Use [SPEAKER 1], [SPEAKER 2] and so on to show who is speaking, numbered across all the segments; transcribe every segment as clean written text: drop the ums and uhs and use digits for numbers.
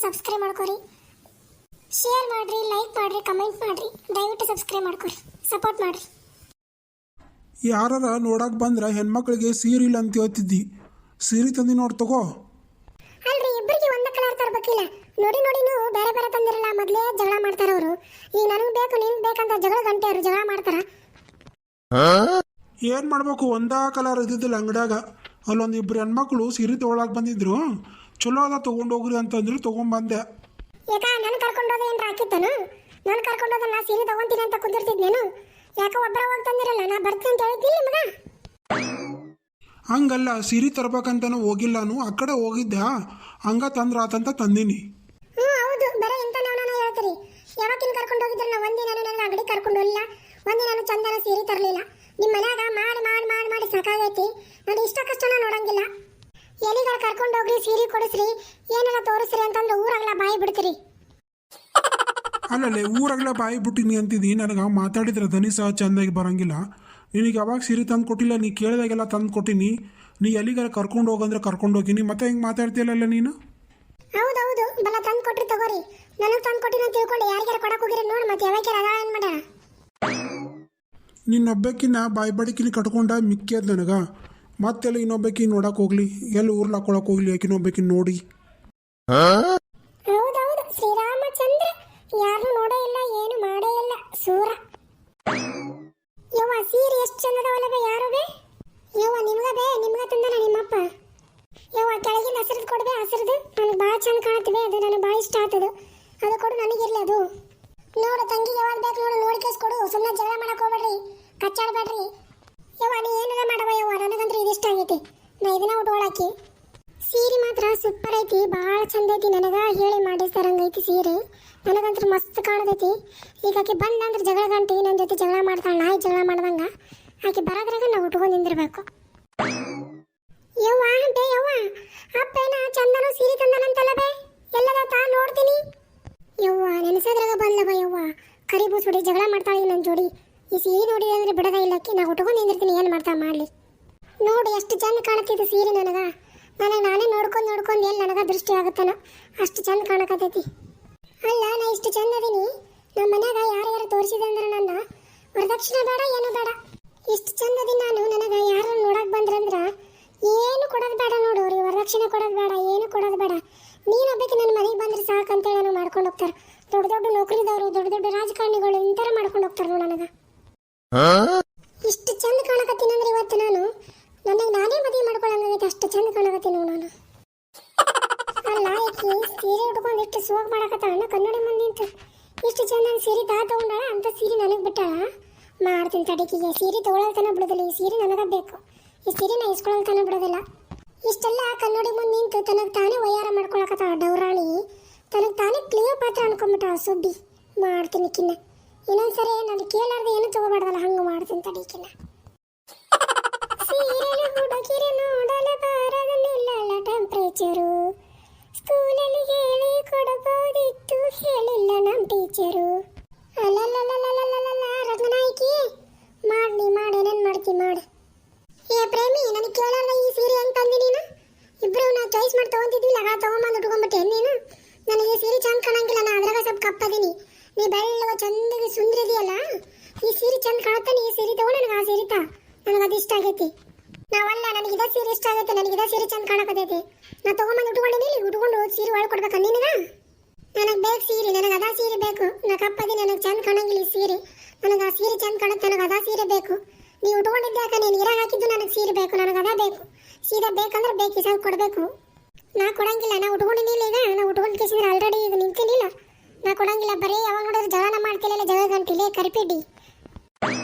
[SPEAKER 1] Subscribe ಮಾಡ್ಕೊರಿ, share ಮಾಡ್ರಿ, like ಮಾಡ್ರಿ, ಕಮೆಂಟ್ ಮಾಡ್ರಿ. ದಯವಿಟ್ಟು ಸಬ್ಸ್ಕ್ರೈಬ್ ಮಾಡ್ಕೊರಿ, ಸಪೋರ್ಟ್ ಮಾಡ್ರಿ.
[SPEAKER 2] ಯಾರ ನೋಡಕ್ ಬಂದ್ರ ಹೆಣ್ಮಕ್ಳಿಗೆ ಸೀರೆ ಇಲ್ಲ ಅಂತ ಹೇಳ್ತಿದ್ದಿ. ಸೀರೆ ತಂದಿ ನೋಡಿ ತಗೋ.
[SPEAKER 1] ಅಲ್ರಿ, ಇಬ್ಬರಿಗೆ ಒಂದ ಕಲರ್ ತರಬೇಕಿಲ್ಲ. ನೋಡಿ ನೀವು ಬೇರೆ ಬೇರೆ ತಂದಿರಲ್ಲ. ಮೊದಲೇ ಜಗಳ ಮಾಡ್ತಾರ ಅವರು. ಈಗ ನನಗೆ ಬೇಕು ನಿನಗೆ ಬೇಕಂತ ಜಗಳ ಗಂಟೆ ಅವರು ಜಗಳ ಮಾಡ್ತಾರ.
[SPEAKER 2] ಏನ್ ಮಾಡ್ಬೇಕು, ಒಂದಾ ಕಲರ್ ಇದ್ದಿದ್ದಿಲ್ಲ ಅಂಗಡ್ಯಾಗ. ಅಲ್ಲೊಂದು ಇಬ್ರು ಹೆಣ್ಮಕ್ಳು ಸೀರೆ ತಗೊಳಕ್ ಬಂದಿದ್ರು. ಚಲೋ ಅದ ತಗೊಂಡೋಗ್ರಿ ಅಂತಂದ್ರು, ತಗೊಂಡ್ಬಂದೆ.
[SPEAKER 1] ಯಾಕ ನನ್ ಕರ್ಕೊಂಡೋದ ಏನ್ರ ಹಾಕಿತ್ತನು? ನಾನು ಕರ್ಕೊಂಡೋದ ನಾ ಸೀರೆ ತಗೊಂತೀನಿ ಅಂತ ಕುಂದಿರ್ತಿದ್ನೇನು? ಯಾಕ ಒಬ್ಬರ ಹೋಗಿ ತಂದಿರಲ್ಲ? ನಾ ಬರ್ತೀನಿ ಅಂತ ಹೇಳಿದ್ದಿಲ್ಲ ನಿಮಗ.
[SPEAKER 2] ಹಂಗಲ್ಲ, ಸೀರೆ ತರ್ಬೇಕಂತನೂ ಹೋಗಿಲ್ಲಾನು, ಆ ಕಡೆ ಹೋಗಿದ್ದೆ. ಹಂಗ ತಂದ್ರ ಆತಂತ ತಂದೀನಿ.
[SPEAKER 1] ಹೌದು, ಬರೀ ಇಂಥನವನ ಹೇಳ್ತೀರಿ. ಯಾವತ್ತಿನ ಕರ್ಕೊಂಡು ಹೋಗಿದ್ರೆ ನಾ ಒಂದಿನ ನನ್ನ ಅಂಗಡಿ ಕರ್ಕೊಂಡು ಹೋಗಿಲ್ಲ, ಒಂದಿನ ಚಂದನ ಸೀರೆ ತರಲಿಲ್ಲ. ನಿಮ್ಮ ಮನ್ಯಾಗ ಮಾಡಿ ಮಾಡಿ ಮಾಡಿ ಮಾಡಿ ಸಾಕಾಗೈತಿ. ನಾನು ಇಷ್ಟ ಕಷ್ಟನ ನೋಡಂಗಿಲ್ಲ. ಎಲ್ಲಿಗಾರ ಕರ್ಕೊಂಡು ಹೋಗ್ರಿ, ಸೀರೆ ಕೊಡಿಸ್ರಿ, ಏನೆಲ್ಲ ತೋರಿಸ್ರಿ ಅಂತಂದ್ರೆ ಊರಾಗಲ್ಲ ಬಾಯಿ ಬಿಡ್ತೀರಿ.
[SPEAKER 2] ಅಲ್ಲಲ್ಲೇ ಊರಾಗಲೇ ಬಾಯಿ ಬಿಟ್ಟಿನಿ ಅಂತಿದ್ದಿ. ನನಗೆ ಮಾತಾಡಿದ್ರೆ ದನಿ ಸಹ ಚಂದಾಗಿ ಬರಂಗಿಲ್ಲ. ನಿನಗೆ ಯಾವಾಗ ಸೀರೆ ತಂದು ಕೊಟ್ಟಿಲ್ಲ, ನೀ ಕೇಳಿದಾಗೆಲ್ಲ ತಂದು ಕೊಟ್ಟಿನಿ. ನೀ ಎಲ್ಲಿಗಾರ ಕರ್ಕೊಂಡು ಹೋಗಂದ್ರೆ ಕರ್ಕೊಂಡು ಹೋಗಿನಿ. ಮತ್ತೆ ಹಿಂಗೆ ಮಾತಾಡ್ತೀಯಲ್ಲ ನೀನು?
[SPEAKER 1] ಹೌದೌದು, ಬಲ ತಂದು ಕೊಟ್ರಿ ತಗೋರಿ. ನನಗೆ ತಂದು ಕೊಟ್ಟಿನ ತಿಳ್ಕೊಂಡು ಯಾರಿಗಾರ ಕೊಡಕ್ಕೆ ಹೋಗಿರಿ ನೋಡಿ. ಮತ್ತೆ ಯಾವಾಗ ಅದ ಏನು ಮಾಡ್ಯಾರ?
[SPEAKER 2] ನಿನ್ನೊಬ್ಬಕಿನ ಬಾಯಿ ಬಡಿಕಿನ ಕಟ್ಕೊಂಡ ಮಿಕ್ಕಿಯದ್ ನನಗೆ. ಮತ್ತೆಲ್ಲ ಇನ್ನೊಬ್ಬಕಿ ನೋಡಕ್ಕೆ ಹೋಗ್ಲಿ, ಎಲ್ಲಿ ಊರ್ಲಾಕೊಳಕ್ಕೆ ಹೋಗ್ಲಿ, ಯಾಕಿನ್ನೊಬ್ಬಕಿನ ನೋಡಿ.
[SPEAKER 1] ಹೌದೌದು, ಶ್ರೀರಾಮಚಂದ್ರ ಯಾರು ನೋಡೇ ಇಲ್ಲ, ಏನು ಮಾಡೇ ಇಲ್ಲ, ಸೂರ. ಯವ್ವ ಸೀರೆ ಎಷ್ಟು ಚಂದದವಲ್ಲವೇ, ಯಾರು ಬೇ? ಯವ್ವ ನಿಮ್ಗ ಬೇ, ನಿಮ್ಗ ತಂದನ ನಿಮ್ಮಪ್ಪ. ಯವ್ವ ಕೆಳಗಿನ ಹಸಿರದು ಕೊಡ್ಬೇ, ಹಸಿರದು ನನಗೆ ಭಾಳ ಚಂದ ಕಾಣುತ್ತವೆ. ಅದು ನನಗೆ ಭಾಳ ಇಷ್ಟ ಆಗ್ತದೆ. ಅದು ಕೊಡು, ನನಗಿರ್ಲಿ ಅದು. ನೋಡು ತಂಗಿಗೆ ಯಾವಾಗ ಬೇಕು ನೋಡು, ನೋಡಿ ಕೇಸ್ ಕೊಡು. ಸುಮ್ಮನೆ ಜಗಳ ಮಾಡಕ್ ಹೋಗ್ಬೇಡ್ರಿ, ಕಚ್ಚಾಡ್ಬೇಡ್ರಿ. ಯವ್ವ ನೀ ಏನೆಲ್ಲ ಮಾಡವ ಯವ್ವ, ನನಗಂದ್ರೆ ಇದಿಷ್ಟ ಆಗೈತಿ. ನಾ ಇದನ್ನ ಉಟ್ಕೊಳಕಿ. ಸೀರೆ ಮಾತ್ರ ಸೂಪರ್ ಐತಿ, ಭಾಳ ಚಂದ ಐತಿ. ನನಗ ಹೇಳಿ ಮಾಡಿಸ್ತಾರಂಗೈತಿ ಸೀರೆ. ನನಗಂತೂ ಮಸ್ತ್ ಕಾಣತೈತಿ. ಈಗ ಆಕೆ ಬಂದಂದ್ರೆ ಜಗಳ ಗಂಟಿ ನನ್ನ ಜೊತೆ ಜಗಳ ಮಾಡ್ತಾಳೆ, ನಾಯಿ ಜಗಳ ಮಾಡ್ದಂಗ. ಆಕೆ ಬರೋದ್ರಾಗ ನಾವು ಉಟ್ಕೊಂಡು ನಿಂದಿರ್ಬೇಕು. ಯವ್ವ ಬೇ ಯವ್ವ, ಅಪ್ಪೇನ ಚಂದನು ಸೀರೆ ತಂದನಂತಲ್ಲ ಬೇ, ಎಲ್ಲದ ತಾ ನೋಡ್ತೀನಿ. ಯವ್ವ ನೆನೆಸೋದ್ರಾಗ ಬಂದವ ಯವ್ವ, ಕರಿಬೂ ಸುಡಿ ಜಗಳ ಮಾಡ್ತಾಳೆ ನನ್ನ ಜೋಡಿ. ಈ ಸೀರೆ ನೋಡಿ ಅಂದ್ರೆ ಬಿಡದ ಇಲ್ಲಕ್ಕೆ, ನಾ ಉಟ್ಕೊಂಡು ನಿಂದಿರ್ತೀನಿ, ಏನು ಮಾಡ್ತಾ ಮಾಡಲಿ. ನೋಡಿ ಎಷ್ಟು ಚಂದ ಕಾಣತಿದ್ದು ಸೀರೆ ನನಗೆ ನಾನೇ ನೋಡ್ಕೊಂಡು ಎಲ್ಲಿ ನನಗೆ ದೃಷ್ಟಿ ಆಗುತ್ತಾನ ಅಷ್ಟು ಚಂದ ಕಾಣಕತ್ತೈತಿ. ಅಲ್ಲ, ನಾ ಇಷ್ಟು ಚಂದ ಅದೀನಿ. ನಮ್ಮ ಮನ್ಯಾಗ ಯಾರ್ಯಾರು ತೋರಿಸಿದೆ ಅಂದ್ರೆ ನನ್ನ ವರದಕ್ಷಿಣೆ ಬೇಡ, ಏನು ಬೇಡ. ಇಷ್ಟು ಚಂದ ಅದೀನಿ ನಾನು. ನನಗೆ ಯಾರು ನೋಡಕ್ ಬಂದ್ರಂದ್ರ ಏನು ಕೊಡೋದು ಬೇಡ ನೋಡು. ಅವ್ರಿಗೆ ವರದಕ್ಷಿಣೆ ಕೊಡೋದು ಬೇಡ, ಏನು ಕೊಡೋದು ಬೇಡ. ನೀನೊಬ್ಬಕ್ಕೆ ನನ್ನ ಮನೆಗೆ ಬಂದ್ರೆ ಸಾಕಂತೇಳಿ ನಾನು ಮಾಡ್ಕೊಂಡು ಹೋಗ್ತಾರೆ. ದೊಡ್ಡ ದೊಡ್ಡ ನೌಕರಿದವರು, ದೊಡ್ಡ ದೊಡ್ಡ ರಾಜಕಾರಣಿಗಳು ಇಂಥರ ಮಾಡ್ಕೊಂಡು ಹೋಗ್ತಾರೆ ನೋಡು. ನನಗೆ ಇಷ್ಟು ಚಂದ ಕಾಣಕತ್ತೀನಿ ಅಂದ್ರೆ ಇವತ್ತು ನಾನು ನನಗೆ ನಾನೇ ಮದುವೆ ಮಾಡ್ಕೊಳ್ಳಂಗಾಗೈತೆ, ಅಷ್ಟು ಚಂದ ಕಾಣಕತ್ತೀನಿ ನಾನು. ಅಲ್ಲ, ಈಕಿ ಸೀರೆ ಉಟ್ಕೊಂಡು ಇಷ್ಟು ಸೋಗ್ ಮಾಡಕತ್ತಾಳ ಕನ್ನಡಿ ಮುಂದೆ ನಿಂತು. ಇಷ್ಟು ಚಂದ ಸೀರೆ ತಗೊಂಡಾಳ, ಅಂತ ಸೀರೆ ನನಗೆ ಬಿಟ್ಟಾಳ. ಮಾಡ್ತೀನಿ ತಡಿಕಿಗೆ. ಸೀರೆ ತಗೊಳಲ್ತನ ಬಿಡೋದಿಲ್ಲ, ಈ ಸೀರೆ ನನಗೆ ಬೇಕು. ಈ ಸೀರೆ ನಾ ಇಸ್ಕೊಳಲ್ತನ ಬಿಡೋದಿಲ್ಲ. ಇಷ್ಟೆಲ್ಲ ಕನ್ನಡಿ ಮುಂದೆ ನಿಂತು ತನಗೆ ತಾನೇ ವಯ್ಯಾರ ಮಾಡ್ಕೊಳಕತ್ತಾಳ ಡೌರಾಳಿ. ತನಗೆ ತಾನೇ ಕ್ಲಿಯೋಪಾತ್ರ ಅನ್ಕೊಂಬಿಟ್ಟಾಳ ಸುಬ್ಬಿ. ಮಾಡ್ತೀನಿ ಕಿನ್ನ. ಇನ್ನೊಂದ್ಸರಿ ನಾನು ಕೇಳಾರ್ದೆ ಏನು ತಗೋಬಾರ್ದಲ್ಲ, ಹಂಗೆ ಮಾಡ್ತೀನಿ ತಡಿಕಿನ್ನ. ಸೀರೆನ ಹುಡುಗಿರೆ ನೋಡಲ ಬಾರದ ನಿಲ್ಲಲ್ಲ ಟೆಂಪ್ರೇಚರು. ಸ್ಕೂಲಲ್ಲಿ ಹೇಳಿ ಕೊಡಬಹುದಿತ್ತು, ಹೇಳಿಲ್ಲ ನಮ್ಮ ಟೀಚರು. ಅಲ್ಲಲ್ಲಲ್ಲಲ್ಲಲ್ಲಲ್ಲ ರಂಗನಾಯಕಿ, ಏನೇನು ಮಾಡ್ತಿ ಮಾಡು. ಏ ಪ್ರೇಮಿ, ನನಗೆ ಕೇಳಲ್ಲ ಈ ಸೀರೆ ಹೆಂಗೆ ತಂದಿ ನೀನು? ಇಬ್ಬರು ನಾ ಚಾಯ್ಸ್ ಮಾಡಿ ತೊಗೊಂತಿದ್ದಿಲ್ಲ, ಆಗ ತೊಗೊಂಬಂದು ಉಟ್ಕೊಂಡ್ಬಿಟ್ಟೆ ನೀನು. ನನಗೆ ಈ ಸೀರೆ ಚಂದ ಕಾಣಂಗಿಲ್ಲ, ನಾ ಅದ್ರಾಗ ಸ್ವಲ್ಪ ಕಪ್ಪದೀನಿ. ನೀ ಬೆಳ್ಳಗ ಚಂದಗೆ ಸುಂದರಿದೆಯಲ್ಲ, ಈ ಸೀರೆ ಚಂದ ಕಾಣುತ್ತಾನೆ. ಈ ಸೀರೆ ತಗೊಂಡು ನನಗೆ ಆ ಸೀರೆ ತಾ, ನನಗೆ ಅದು ಇಷ್ಟ ಆಗೈತಿ. ನಾವಲ್ಲ, ನನಗಿದ ಸೀರೆ ಇಷ್ಟ ಆಗೈತೆ, ನನಗಿದ ಸೀರೆ ಚಂದ ಕಾಣಕತ್ತೈತಿ. ನಾ ತೊಗೊಂಬಂದು ಉಟ್ಕೊಂಡಿನಿ, ಉಟ್ಕೊಂಡು ಸೀರೆ ಒಳಗೆ ಕೊಡ್ಬೇಕ ನಿನಗ? ನನಗೆ ಬೇಕು ಸೀರೆ, ನನಗೆ ಅದ ಸೀರೆ ಬೇಕು. ನಾ ಕಪ್ಪದಿ, ನನಗೆ ಚಂದ ಕಾಣಂಗಿಲ್ಲ ಈ ಸೀರೆ. ನನಗೆ ಆ ಸೀರೆ ಚಂದ ಕಾಣುತ್ತೆ, ನನಗೆ ಅದ ಸೀರೆ ಬೇಕು. ನೀವು ಉಟ್ಕೊಂಡಿದ್ದೆ ನೀನು ಇರಾಗ ಹಾಕಿದ್ದು ನನಗೆ ಸೀರೆ ಬೇಕು, ನನಗೆ ಅದ ಬೇಕು. ಸೀದಾ ಬೇಕಂದ್ರೆ ಬೇಕು, ಸಾಕು ಕೊಡಬೇಕು. ನಾ ಕೊಡಂಗಿಲ್ಲ, ನಾ ಉಟ್ಕೊಂಡಿನಿಲ್ಲ. ಈಗ ನಾ ಉಟ್ಕೊಂಡು ಕೇಸಿದ್ರೆ ಆಲ್ರೆಡಿ ಈಗ ನಿಂತಿನಿಲ್ಲ. ನಾ ಕೊಡಂಗಿಲ್ಲ. ಬರೀ ಯಾವಾಗ ನೋಡಿದ್ರೆ ಜಗಳನ ಮಾಡ್ತಿಲ್ಲ, ಜಗಳ ಗಂಟಿಲೆ ಕರಿಪಿಡಿ.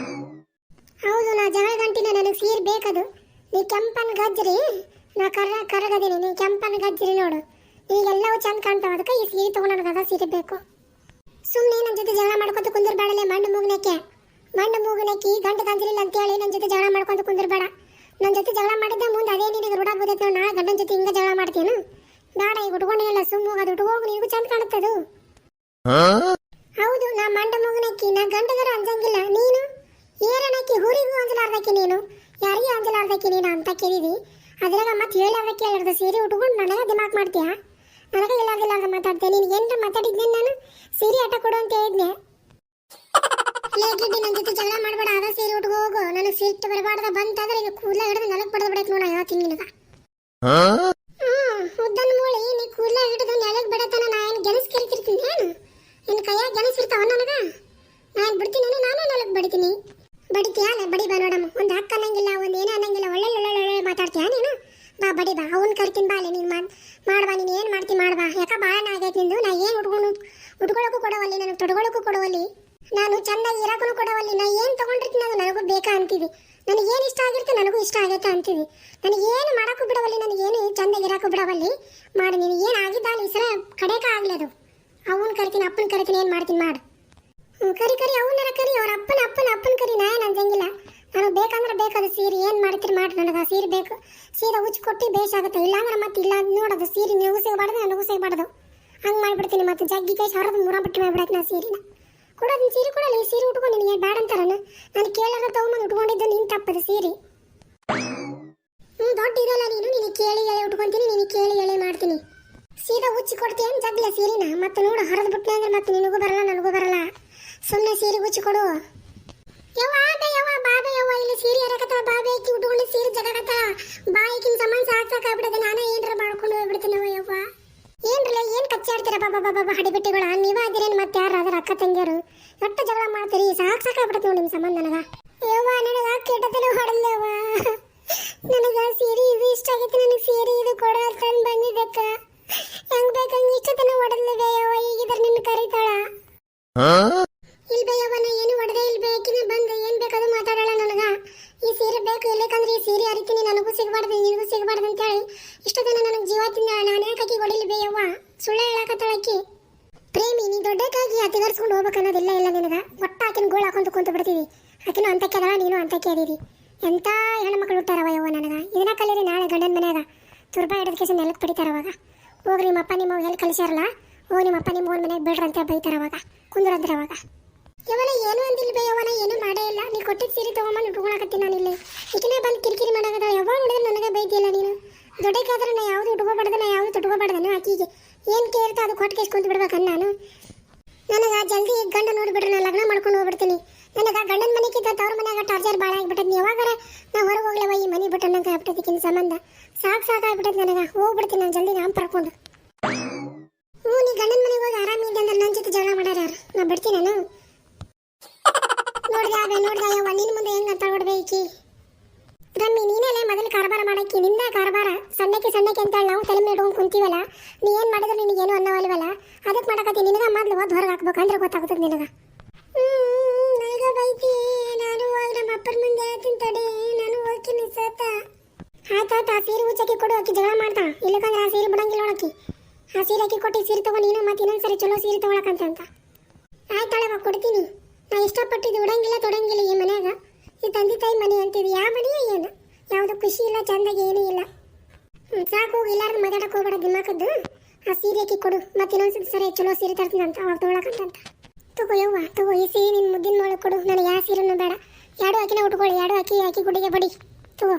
[SPEAKER 1] ಹೌದು, ನಾ ಜಗಳ ಗಂಟಿನ, ನನಗೆ ಸೀರೆ ಬೇಕದು. ನೀ ಕೆಂಪನ ಗಜ್ರಿ, ನಾ ಕರಗದೀನಿ. ನೀ ಕೆಂಪನ ಗಜ್ರಿ ನೋಡು, ಈಗೆಲ್ಲವೂ ಚಂದ ಕಾಣ್ತಾವ. ಅದಕ್ಕೆ ಈ ಸೀರೆ ತಗೊಂಡು ನನಗೆ ಅದ ಸೀರೆ ಬೇಕು. ಸುಮ್ಮನೆ ನನ್ನ ಜೊತೆ ಜಗಳ ಮಾಡ್ಕೊತ ಕುಂದಿರ್ಬೇಡಲೇ ಮಂಡ ಮೂಗ್ನಕ್ಕೆ. ಮಂಡ ಮೂಗ್ನಕ್ಕಿ ಗಂಟು ತಂದಿರಲಿಲ್ಲ ಅಂತೇಳಿ ನನ್ನ ಜೊತೆ ಜಗಳ ಮಾಡ್ಕೊಂತ ಕುಂದಿರ್ಬೇಡ. ನನ್ನ ಜೊತೆ ಜಗಳ ಮಾಡಿದ್ದೆ ಮುಂದೆ ಅದೇ ನಿನಗೆ ರೂಢ ಬೂದೈತೆ. ನಾಳೆ ಗಂಡನ ಜೊತೆ ಹಿಂಗೆ ಜಗಳ ಮಾಡ್ತೀನು ಬೇಡ. ಈಗ ಉಟ್ಕೊಂಡಿಲ್ಲ, ಸುಮ್ಮ ಅದು ಉಟ್ಕೋಗು, ನಿನಗೂ ಚಂದ ಕಾಣುತ್ತದು. ಹೌದು, ನಾ ಮಂಡ ಮೂಗ್ನಕ್ಕಿ, ನಾ ಗಂಟಗರ ಅಂಜಂಗಿಲ್ಲ. ನೀನು ಏರನಕ್ಕಿ, ಊರಿಗೂ ಅಂಜಲಾರ್ದಕ್ಕಿ, ನೀನು ಯಾರಿಗೂ ಅಂಜಲಾರ್ದಕ್ಕಿ ನೀನು ಅಂತ ಕೇಳಿದಿ. ಅದ್ರಾಗ ಮತ್ತೆ ಹೇಳಾರ್ದಕ್ಕೆ ಹೇಳಾರ್ದ ಸೀರೆ ಉಟ್ಕೊಂಡು ನನಗೆ ದಿಮಾಕ್ ಮಾಡ್ತೀಯಾ? ನನಗೆ ಇಲ್ಲಾರ್ದಿಲ್ಲ ಮಾತಾಡ್ದೆ. ನೀನು ಏನಾರ ಮಾತಾಡಿದ್ನೆ ನಾನು ಸೀರೆ ಆಟ ಕೊಡು ಅಂತ ಹೇಳಿದ್ನೆ. ಲೇ ಗಿಡ್ಡಿ, ನನ್ನ ಜೊತೆ ಜಗಳ ಮಾಡಬೇಡ. ಅದ ಸೀರೆ ಉಟ್ಕೋ ಹೋಗು. ನನಗೆ ಸಿಟ್ಟು ಬರಬಾರ್ದ. ಬಂತಾದ್ರೆ ಈಗ ಕೂದಲ ಹಿಡಿದು ನೆಲಕ್ಕೆ ಬಡದು ಬಿಡಕ್ಕೆ ನೋಡ. ಹೇಳ್ತೀನಿ ನಿನಗೆ. ಉದ್ದನ ಮೂಳಿ ನೀ ಕೂದಲ ಹಿಡಿದು ನೆಲಕ್ಕೆ ಬಿಡತನ ನಾ ಏನು ಗೆಣಸ್ ಕರಿತಿರ್ತೀನಿ ಏನು? ನಿನ್ನ ಕೈಯಾಗ ಗೆಣಸಿರ್ತಾವ ನನಗೆ? ನಾನು ಬಿಡ್ತೀನಿ, ನಾನು ನೆಲಕ್ಕೆ ಬಡಿತೀನಿ. ಬಡಿತೀಯಾ? ಬಡಿ ಬಾ ನೋಡಮ್ಮ. ಒಂದು ಹಕ್ಕ ಅನ್ನಂಗಿಲ್ಲ, ಒಂದು ಏನೋ ಅನ್ನಂಗಿಲ್ಲ. ಒಳ್ಳೆ ಮಾತಾಡ್ತೀಯಾ ನೀನು? ಬಾ ಬಡಿ ಬಾ. ಅವ್ನು ಕರಿತೀನಿ ಬಾ. ನೀನು ಮಾಡ್ಬಾ. ನೀನು ಏನು ಮಾಡ್ತೀನಿ ಮಾಡ್ಬಾ. ಯಾಕೆ ಭಾಳ ಆಗೈತೆ ನಿಂದು. ನಾ ಏನು ಉಟ್ಕೊಳ್ಳೋಕ್ಕೂ ಕೊಡವಲ್ಲಿ, ನನಗೆ ತೊಡ್ಕೊಳ್ಳೋಕ್ಕೂ ಕೊಡವಲ್ಲಿ, ನಾನು ಚಂದಾಗಿ ಇರೋಕ್ಕೂ ಕೊಡವಲ್ಲಿ. ನಾ ಏನು ತೊಗೊಂಡಿರ್ತೀನಿ ಅದು ನನಗೂ ಬೇಕಾ ಅಂತೀವಿ. ನನಗೇನು ಇಷ್ಟ ಆಗಿರುತ್ತೆ ನನಗೂ ಇಷ್ಟ ಆಗೈತೆ ಅಂತೀವಿ. ನನಗೇನು ಮಾಡೋಕ್ಕೂ ಬಿಡವಲ್ಲಿ, ನನಗೇನು ಚಂದಾಗಿ ಇರೋಕ್ಕೂ ಬಿಡವಲ್ಲಿ. ಮಾಡಿ ನೀನು ಏನು ಆಗಿದ್ದಾನೆ ಈ ಸಲ ಕಡೆಕ ಆಗಲಿ ಅದು. ಅವನು ಕರಿತೀನಿ, ಅಪ್ಪನ ಕರಿತೀನಿ, ಏನು ಮಾಡ್ತೀನಿ ಮಾಡು. ಕರಿ ಅವನ ಕರಿ. ಅವ್ರ ಅಪ್ಪನ ಕರಿ. ನಾ ಏನು ಅಂಜಂಗಿಲ್ಲ. ನನಗೆ ಬೇಕಂದ್ರೆ ಬೇಕಾದ ಸೀರೆ ಏನು ಮಾಡ್ತೀರಿ ಮಾಡಿ. ನನಗೆ ಆ ಸೀರೆ ಬೇಕು. ಸೀರೆ ಉಚ್ಚಿ ಕೊಟ್ಟು ಬೇಸಾಗುತ್ತೆ. ಇಲ್ಲಾಂದ್ರೆ ಮತ್ತೆ ಇಲ್ಲ ನೋಡೋದು ಸೀರೆ ನೀವು ಸಿಗಬಾರ್ದು, ನನಗೂ ಸಿಗಬಾರ್ದು. ಹಂಗೆ ಮಾಡಿಬಿಡ್ತೀನಿ. ಮತ್ತೆ ಜಗ್ಗಿ ಕೈ ಸಾವಿರದ ಮೂರ ಬಿಟ್ಟು ಮಾಡಿಬಿಡಕ್ಕೆ ನಾ ಸೀರೆನ ಕೊಡೋದು. ಸೀರೆ ಕೊಡಲ್ಲ. ಈ ಸೀರೆ ಉಟ್ಕೊಂಡು ನಿನಗೆ ಬ್ಯಾಡ ಅಂತಾರನ? ನಾನು ಕೇಳಾರ ತಗೊಂಬಂದು ಉಟ್ಕೊಂಡಿದ್ದು ನೀನು ತಪ್ಪದು ಸೀರೆ. ದೊಡ್ಡ ಇರಲ್ಲ ನೀನು. ನೀನು ಕೇಳಿ ಎಳೆ ಉಟ್ಕೊಂತೀನಿ, ನೀನು ಕೇಳಿ ಎಳೆ ಮಾಡ್ತೀನಿ. ಸೀದಾ ಉಚ್ಚಿ ಕೊಡ್ತೀನಿ ಜಗ್ಲ ಸೀರೆನ. ಮತ್ತೆ ನೋಡು ಹರಿದು ಬಿಟ್ಟೆ ಅಂದ್ರೆ ಮತ್ತೆ ನಿನಗೂ ಬರಲ್ಲ ನನಗೂ ಬರಲ್ಲ. ಸುಮ್ಮನೆ ಸೀರೆ ಉಚ್ಚಿ ಕೊಡು. ಬಾಬೆ ಇಲ್ಲಿ ಸೀರೆ ಹರಕತ್ತ. ಬಾಬೆ ಆಕಿ ಉಟ್ಕೊಂಡು ಸೀರೆ ಜಗಕತ್ತ. ಬಾಯಿಕಿನ ಸಮಾನ ಸಾಕಾಗ್ಬಿಡದೆ. ನಾನೇ ಏನ್ರ ಮಾಡ್ಕೊಂಡು ಹೋಗ್ಬಿಡ್ತೀನಿ. ಯವ್ವ ಏನ್ರಲ್ಲ ಏನು ಕಚ್ಚಾಡ್ತೀರ ಬಾಬಾ ಹಡಿಬಿಟ್ಟಿಗಳ. ನೀವ ಅದಿರೇನು ಮತ್ತೆ ಯಾರು ಅದರ ಅಕ್ಕ ತಂಗಿಯರು ಎಷ್ಟು ಜಗಳ ಮಾಡ್ತೀರಿ. ಸಾಕಾಗ್ಬಿಡತ್ತೆ ನೋಡಿ ನಿಮ್ಮ ಸಂಬಂಧ ನನಗ. ಯವ್ವ ನನಗ ಕೆಟ್ಟತನ ಹೊಡಲ್ಲವ್ವ. ನನಗ ಸೀರೆ ಇದು ಇಷ್ಟ ಆಗೈತೆ. ನನಗೆ ಸೀರೆ ಇದು ಕೊಡ ತಂದು ಬಂದಿದ್ದಕ್ಕ ಹೆಂಗ್ ಬೇಕಂಗೆ ಇಷ್ಟ ತನ ಹೊಡಲ್ಲವೇ ಯವ್ವ. ಈಗಿದ್ರ ನಿನ್ನ ಕರೀತಾಳ. ಇಲ್ಬೇ ಯವ್ವ, ನಾ ಏನು ಹೊಡೆದೇ ಇಲ್ಬೇ. ಆಕಿನ ಬಂದು ಏನು ಬೇಕಾದ್ರೂ ಮಾತಾಡೋಣ ನನಗ. ಈ ಸೀರೆ ಬೇಕು ಇಲ್ಲಕಂದ್ರೆ ಈ ಸೀರೆ ಹರಿತೀನಿ, ನನಗೂ ಸಿಗಬಾರ್ದು ನಿನಗೂ ಸಿಗಬಾರ್ದು ಅಂತೇಳಿ ಇಷ್ಟದನ್ನ ನನಗೆ ಜೀವ ತಿಂದ. ನಾನೇ ಆಕಿ ಹೊಡಿಲ್ಬೇ ಯವ್ವ. ಸುಳ್ಳೆ ಹೇಳಕತ್ತಾಳಕಿ. ಪ್ರೇಮಿ ನೀ ದೊಡ್ಡಕ್ಕಾಗಿ ಅತಿಗರ್ಸ್ಕೊಂಡು ಹೋಗ್ಬೇಕು ಅನ್ನೋದಿಲ್ಲ ಇಲ್ಲ ನಿನಗ. ಒಟ್ಟ ಆಕಿನ ಗೋಳು ಹಾಕೊಂತ ಕುಂತು ಬಿಡ್ತೀವಿ. ಆಕಿನೂ ಅಂತಕ್ಕೆ ಅದಳ, ನೀನು ಅಂತಕ್ಕೆ ಅದೀರಿ. ಎಂಥ ಹೆಣ್ಮಕ್ಳು ಹುಟ್ಟಾರವ ಯವ್ವ ನನಗ. ಇದನ್ನ ಕಲೀರಿ ನಾಳೆ ಗಂಡನ ಮನ್ಯಾಗ ತುರ್ಬಾ ಹಿಡಿದ ಕೇಸ ನೆಲಕ್ಕೆ ಪಡಿತಾರವಾಗ. ಹೋಗ್ರಿ ನಿಮ್ಮಪ್ಪ ನಿಮ್ಮ ಎಲ್ಲಿ ಕಳಿಸ್ಯಾರಲ್ಲ, ಹೋಗಿ ನಿಮ್ಮಪ್ಪ ನಿಮ್ಮ ಓನ್ ಮನೆಗೆ ಬೇಡ್ರ ಅಂತ ಬೈತಾರವಾಗ. ಕುಂದ್ರಂದ್ರವಾಗ. ಇವನ ಏನು ಅಂದಿಲ್ಬೇ ಯವ್ವನ, ಏನು ಮಾಡೇ ಇಲ್ಲ. ನೀ ಕೊಟ್ಟಿದ್ದು ಸೀರೆ ತೊಗೊಂಬಂದು ಉಟ್ಕೊಳಕತ್ತೀನಿ ನಾನು ಇಲ್ಲಿ. ಈಗಿನೇ ಬಂದು ಕಿರಿಕಿರಿ ಮಾಡಾಕದ. ಯಾವಾಗ ನೋಡಿದ್ರೆ ನನಗೆ ಬೈತಿಯಲ್ಲ ನೀನು. ದೊಡ್ಡಕ್ಕಾದ್ರೆ ನಾ ಯಾವುದು ಉಟ್ಕೋಬಾರ್ದು, ನಾ ಯಾವುದು ತೊಟ್ಕೋಬಾರ್ದನು. ಆಕಿಗೆ ಏನು ಕೇಳ್ತಾ ಅದು ಕೊಟ್ಟು ಕೇಸ್ ಕುಂತು ಬಿಡ್ಬೇಕನ್ನ ನಾನು. ನನಗೆ ಜಲ್ದಿ ಗಂಡ ನೋಡಿಬಿಟ್ರೆ ನಾನು ಲಗ್ನ ಮಾಡ್ಕೊಂಡು ಹೋಗ್ಬಿಡ್ತೀನಿ. ನನಗೆ ಗಂಡನ ಮನೆಗಿಂತ ತವ್ರ ಮನ್ಯಾಗ ಟಾರ್ಚರ್ ಭಾಳ ಆಗಿಬಿಟ್ಟದ್. ಯಾವಾಗಾರ ನಾ ಹೊರಗೆ ಹೋಗ್ಲವ ಈ ಮನೆ ಬಿಟ್ಟು ನಂಗೆ ಆಗ್ಬಿಟ್ಟದಕ್ಕಿನ ಸಂಬಂಧ ಸಾಕಾಗ್ಬಿಟ್ಟದ್ ನನಗೆ. ಹೋಗ್ಬಿಡ್ತೀನಿ ನಾನು ಜಲ್ದಿ ನಾನು ಪರ್ಕೊಂಡು. ನೀ ಗಂಡನ ಮನೆಗೆ ಹೋಗಿ ಆರಾಮಿದ್ದೆ ಅಂದ್ರೆ ನನ್ನ ಜೊತೆ ಜಗಳ ಮಾಡ್ಯಾರ ಯಾರು? ನಾ ಬಿಡ್ತೀನಿ ನಾನು. ನೋಡ್ದ ಯವ್ವ ನಿನ್ನ ಮುಂದೆ ಹೆಂಗೆ ಅಂತ ಹೊಡ್ಬೇಕಿ. ರಮ್ಮಿ ನೀನೇಲೆ ಮೊದಲು ಕಾರ್ಬಾರ ಮಾಡಕ್ಕಿ. ನಿಂದ ಕಾರ್ಬಾರ ಸಣ್ಣಕ್ಕೆ ಅಂತೇಳಿ ನಾವು ತಲೆ ಮೇಲೆ ಇಟ್ಕೊಂಡು ಕುಂತೀವಲ್ಲ. ನೀ ಏನು ಮಾಡಿದ್ರೆ ನಿನಗೇನು ಅನ್ನವಲ್ವಲ್ಲ. ಅದಕ್ಕೆ ಮಾಡಕತ್ತಿ. ನಿನಗ ಮೊದಲು ಓದ್ ಹೊರಗೆ ಹಾಕ್ಬೇಕಂದ್ರೆ ಗೊತ್ತಾಗ್ತದೆ ನಿನಗ. ನನಗ ಬೈತಿ. ನಾನು ಹೋಗಿ ನಮ್ಮ ಅಪ್ಪನ ಮುಂದೆ ಹೇಳ್ತೀನಿ ತಡಿ. ನಾನು ಹೋಗ್ತೀನಿ ಸತ. ಆಯ್ತಾಯ್ತು. ಆ ಸೀರೆ ಉಚ್ಚಕ್ಕಿ ಕೊಡು. ಆಕಿ ಜಗಳ ಮಾಡ್ತಾ. ಇಲ್ಲಕಂದ್ರೆ ಆ ಸೀರೆ ಬಿಡಂಗಿಲ್ಲ ನೋಡಕ್ಕಿ. ಆ ಸೀರೆ ಅಕ್ಕಿ ಕೊಟ್ಟು ಸೀರೆ ತಗೊಂಡು ನೀನು ಮತ್ತೆ ಇನ್ನೊಂದ್ಸರಿ ಚಲೋ ಸೀರೆ ತಗೊಳಕಂತ. ಆಯ್ತಾಳವ ಕೊಡ್ತೀನಿ. ನಾ ಇಷ್ಟಪಟ್ಟಿದ್ದು ಉಡಂಗಿಲ್ಲ ತೊಡಂಗಿಲ್ಲ ಈ ಮನ್ಯಾಗ. ಈ ತಂದೆ ತಾಯಿ ಮನೆ ಅಂತೀವಿ. ಯಾವ ಮನೆಯೇ ಏನು ಯಾವುದು ಖುಷಿ ಇಲ್ಲ, ಚಂದಾಗಿ ಏನೂ ಇಲ್ಲ. ಸಾಕು ಹೋಗಿ ಎಲ್ಲಾರು ಮಾತಾಡಕ್ಕೆ ಹೋಗ್ಬೇಡ ದಿಮಾಕದ್ದು. ಆ ಸೀರೆ ಅಕ್ಕಿ ಕೊಡು. ಮತ್ತೆ ಇನ್ನೊಂದ್ಸರಿ ಸರಿ ಚಲೋ ಸೀರೆ ತರ್ತೀನಿ ಅಂತ ಅವಾಗ ತೊಗೊಳಕಂತ. ತಗೋ ಯವ್ವ ತಗೋ. ಈ ಸೀರೆ ನಿನ್ನ ಮುದ್ದಿನ ಮೊಳಗೆ ಕೊಡು. ನನಗೆ ಯಾವ ಸೀರೆನೂ ಬೇಡ. ಎರಡು ಅಕ್ಕಿನ ಉಟ್ಕೊಳ್ಳಿ. ಎರಡು ಅಕ್ಕಿ ಗುಡಿಗೆ ಬಡಿ. ತಗೋ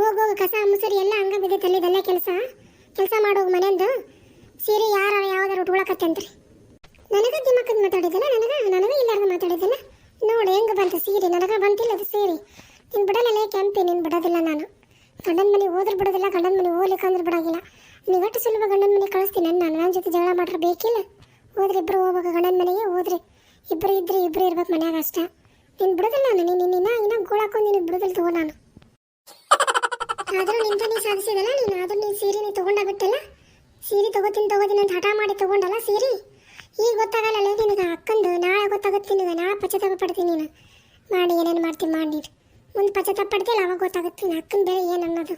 [SPEAKER 1] ಹೋಗು. ಕಸ ಮುಸರಿ ಎಲ್ಲ ಹಂಗ ಬಿದ್ದೈತೆ ಅಲ್ಲಿದೆಲ್ಲ ಕೆಲಸ ಮಾಡೋದು ಮನೆಯಂದು. ಸೀರೆ ಯಾರು ಯಾವ್ದಾರು ಉಟ್ಕೊಳಕತ್ತಂತ್ರಿ. ನನಗೆ ದಿಮಾಕದ್ ಮಾತಾಡಿದ್ದಲ್ಲ. ನನಗೆ ಇಲ್ಲಾರ್ದು ಮಾತಾಡಿದ್ದಲ್ಲ. ನೋಡಿ ಹೆಂಗೆ ಬಂತು ಸೀರೆ. ನನಗೆ ಬಂತಿಲ್ಲ ಅದು ಸೀರೆ. ನೀನು ಬಿಡಲ್ಲ ಕೆಂಪಿ. ನೀನು ಬಿಡೋದಿಲ್ಲ ನಾನು. ಗಂಡನ ಮನೆಗೆ ಹೋದ್ರೆ ಬಿಡೋದಿಲ್ಲ. ಗಂಡನ ಮನೆಗೆ ಹೋಗ್ಲಿಕ್ಕಂದ್ರೆ ಬಿಡೋಗಿಲ್ಲ. ನೀವು ಒಟ್ಟು ಸುಲಭ ಗಂಡನ ಮನೆಗೆ ಕಳಿಸ್ತೀನಿ. ನನ್ನ ಜೊತೆ ಜಗಳ ಮಾಡ್ರೆ ಬೇಕಿಲ್ಲ. ಹೋದ್ರೆ ಇಬ್ಬರು ಹೋಗ್ಬೇಕು ಗಂಡನ ಮನೆಗೆ. ಹೋದ್ರೆ ಇಬ್ಬರು ಇರ್ಬೇಕು ಮನ್ಯಾಗ ಅಷ್ಟ. ನೀನು ಬಿಡೋದಿಲ್ಲ ನಾನು. ನೀನು ಗೋಳು ಹಾಕೊಂಡು ನೀನು ಬಿಡೋದಿಲ್ಲ ತಗೋ ನಾನು. ಆದರೂ ನಿಂತ ನೀ ಸಾಧಿಸಿದಲ್ಲ ನೀನು. ಆದರೂ ನೀನು ಸೀರೆ ನೀ ತೊಗೊಂಡ ಬಿಟ್ಟಲ್ಲ. ಸೀರೆ ತಗೋತೀನಿ ಅಂತ ಹಠ ಮಾಡಿ ತೊಗೊಂಡಲ್ಲ ಸೀರೆ. ಈಗ ಗೊತ್ತಾಗಲ್ಲ ನಿನಗೆ ಅಕ್ಕಂದು. ನಾಳೆ ಗೊತ್ತಾಗುತ್ತೆ ನಿನಗೆ. ನಾಳೆ ಪಶ್ಚಾತ್ತಾಪ ಪಡ್ತೀನಿ. ನೀನು ಮಾಡಿ ಏನೇನು ಮಾಡ್ತೀನಿ ಮಾಡಿ. ಮುಂದೆ ಪಶ್ಚಾತ್ತಾಪ ಪಡ್ತಿಲ್ಲ ಅವಾಗ ಗೊತ್ತಾಗುತ್ತೆ ಅಕ್ಕನ ಬೇರೆ ಏನು ಅನ್ನೋದು.